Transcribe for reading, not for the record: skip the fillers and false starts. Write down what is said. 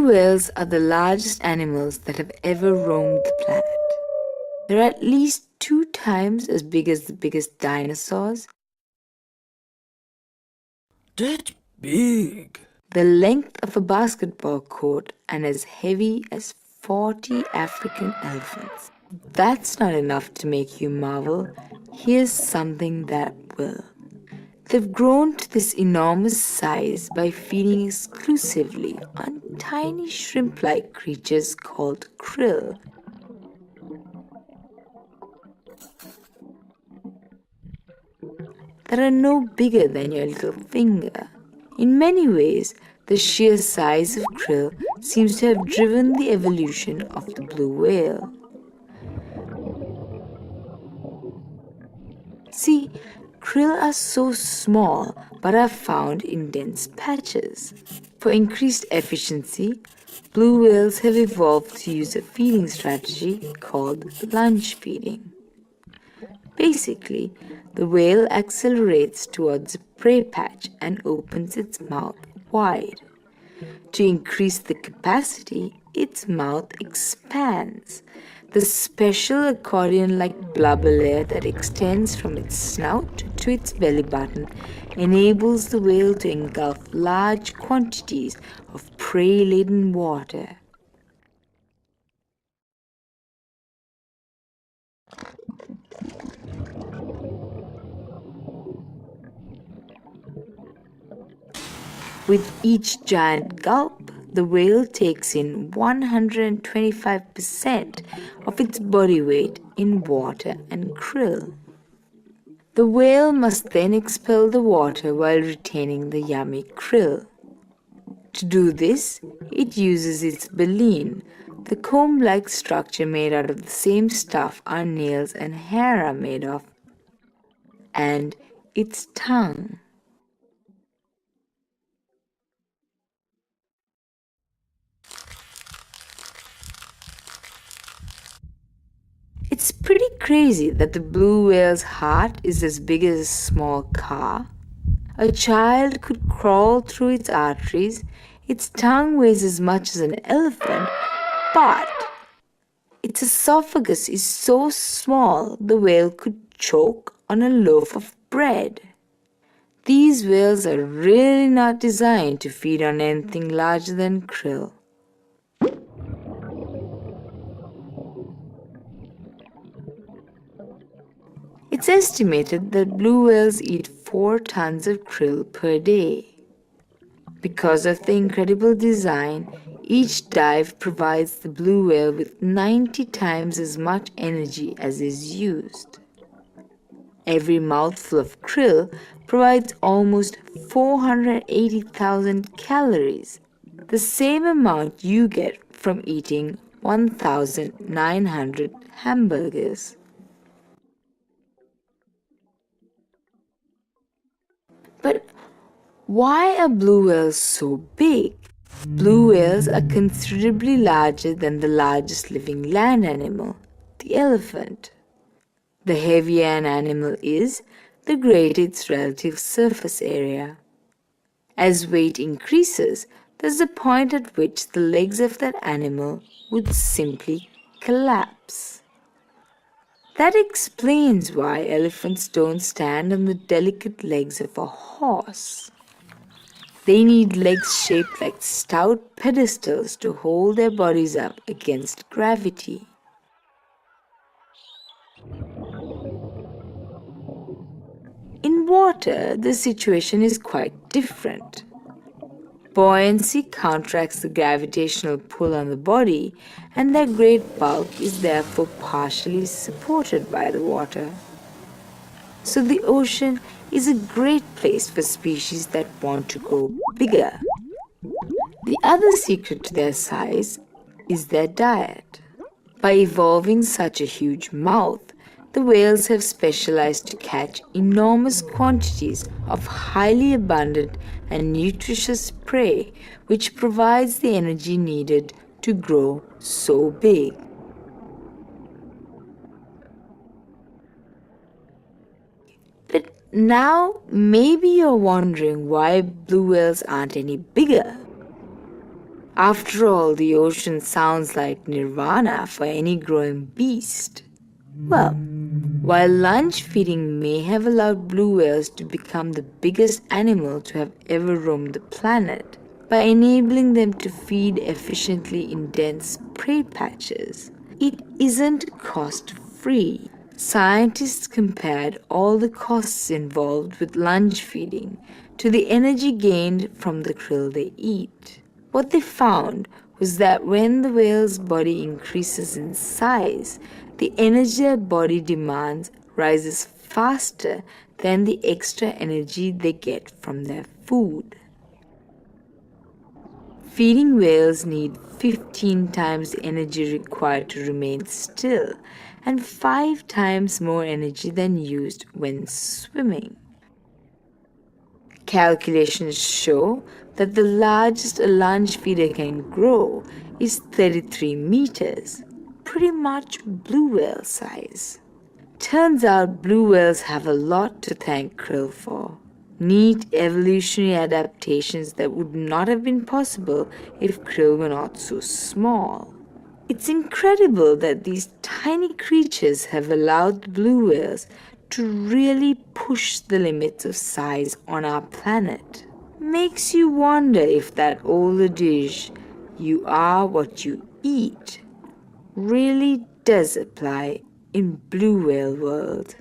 Blue whales are the largest animals that have ever roamed the planet. They're at least 2 times as big as the biggest dinosaurs. That's big. The length of a basketball court and as heavy as 40 African elephants. That's not enough to make you marvel. Here's something that will. They've grown to this enormous size by feeding exclusively on tiny shrimp-like creatures called krill. That are no bigger than your little finger. In many ways, the sheer size of krill seems to have driven the evolution of the blue whale. See, krill are so small but are found in dense patches. For increased efficiency, blue whales have evolved to use a feeding strategy called lunge feeding. Basically, the whale accelerates towards a prey patch and opens its mouth wide. To increase the capacity, its mouth expands. The special accordion-like blubber layer that extends from its snout to its belly button enables the whale to engulf large quantities of prey-laden water. With each giant gulp, the whale takes in 125% of its body weight in water and krill. The whale must then expel the water while retaining the yummy krill. To do this, it uses its baleen, the comb-like structure made out of the same stuff our nails and hair are made of, and its tongue. It's pretty crazy that the blue whale's heart is as big as a small car. A child could crawl through its arteries. Its tongue weighs as much as an elephant, but its esophagus is so small the whale could choke on a loaf of bread. These whales are really not designed to feed on anything larger than krill. It's estimated that blue whales eat 4 tons of krill per day. Because of the incredible design, each dive provides the blue whale with 90 times as much energy as is used. Every mouthful of krill provides almost 480,000 calories, the same amount you get from eating 1,900 hamburgers. But why are blue whales so big? Blue whales are considerably larger than the largest living land animal, the elephant. The heavier an animal is, the greater its relative surface area. As weight increases, there's a point at which the legs of that animal would simply collapse. That explains why elephants don't stand on the delicate legs of a horse. They need legs shaped like stout pedestals to hold their bodies up against gravity. In water, the situation is quite different. Buoyancy counteracts the gravitational pull on the body, and their great bulk is therefore partially supported by the water. So the ocean is a great place for species that want to grow bigger. The other secret to their size is their diet. By evolving such a huge mouth, the whales have specialized to catch enormous quantities of highly abundant and nutritious prey, which provides the energy needed to grow so big. But now maybe you're wondering why blue whales aren't any bigger. After all, the ocean sounds like nirvana for any growing beast. Well, while lunch feeding may have allowed blue whales to become the biggest animal to have ever roamed the planet, by enabling them to feed efficiently in dense prey patches, it isn't cost-free. Scientists compared all the costs involved with lunch feeding to the energy gained from the krill they eat. What they found was that when the whale's body increases in size, the energy their body demands rises faster than the extra energy they get from their food. Feeding whales need 15 times the energy required to remain still and 5 times more energy than used when swimming. Calculations show that the largest a lunch feeder can grow is 33 meters, pretty much blue whale size. Turns out blue whales have a lot to thank krill for. Neat evolutionary adaptations that would not have been possible if krill were not so small. It's incredible that these tiny creatures have allowed the blue whales to really push the limits of size on our planet. Makes you wonder if that old adage, "you are what you eat," really does apply in blue whale world.